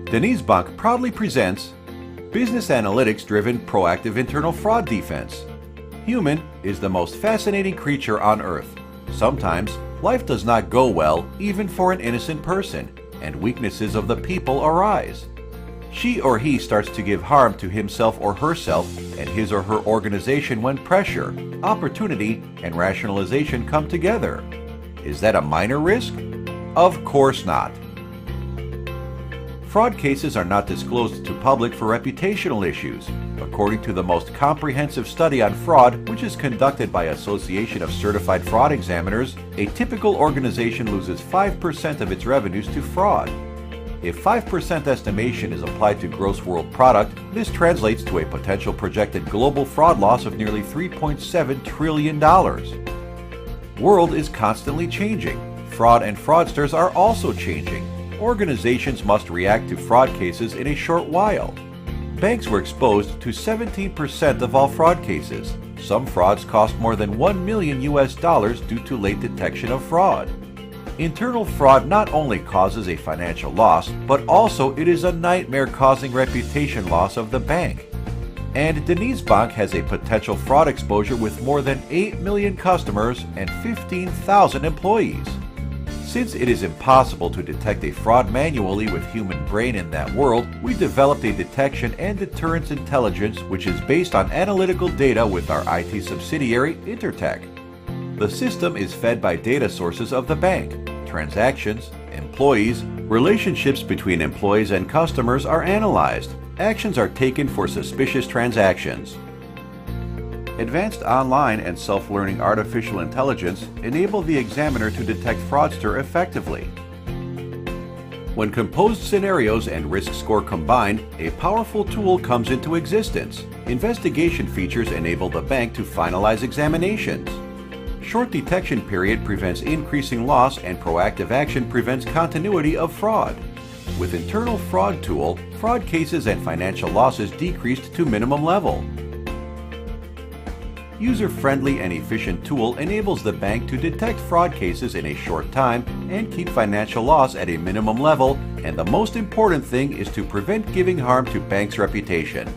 Denizbank proudly presents Business Analytics-Driven Proactive Internal Fraud Defense. Human is the most fascinating creature on earth. Sometimes, life does not go well even for an innocent person, and weaknesses of the people arise. She or he starts to give harm to himself or herself and his or her organization when pressure, opportunity, and rationalization come together. Is that a minor risk? Of course not. Fraud cases are not disclosed to public for reputational issues. According to the most comprehensive study on fraud, which is conducted by Association of Certified Fraud Examiners, a typical organization loses 5% of its revenues to fraud. If 5% estimation is applied to gross world product, this translates to a potential projected global fraud loss of nearly $3.7 trillion. World is constantly changing. Fraud and fraudsters are also changing. Organizations must react to fraud cases in a short while. Banks were exposed to 17% of all fraud cases. Some frauds cost more than $1 million due to late detection of fraud. Internal fraud not only causes a financial loss, but also it is a nightmare causing reputation loss of the bank. And Denizbank has a potential fraud exposure with more than 8 million customers and 15,000 employees. Since it is impossible to detect a fraud manually with human brain in that world, we developed a detection and deterrence intelligence which is based on analytical data with our IT subsidiary, Intertech. The system is fed by data sources of the bank. Transactions, employees, relationships between employees and customers are analyzed. Actions are taken for suspicious transactions. Advanced online and self-learning artificial intelligence enable the examiner to detect fraudster effectively. When composed scenarios and risk score combine, a powerful tool comes into existence. Investigation features enable the bank to finalize examinations. Short detection period prevents increasing loss, and proactive action prevents continuity of fraud. With internal fraud tool, fraud cases and financial losses decreased to minimum level. User-friendly and efficient tool enables the bank to detect fraud cases in a short time and keep financial loss at a minimum level, and the most important thing is to prevent giving harm to bank's reputation.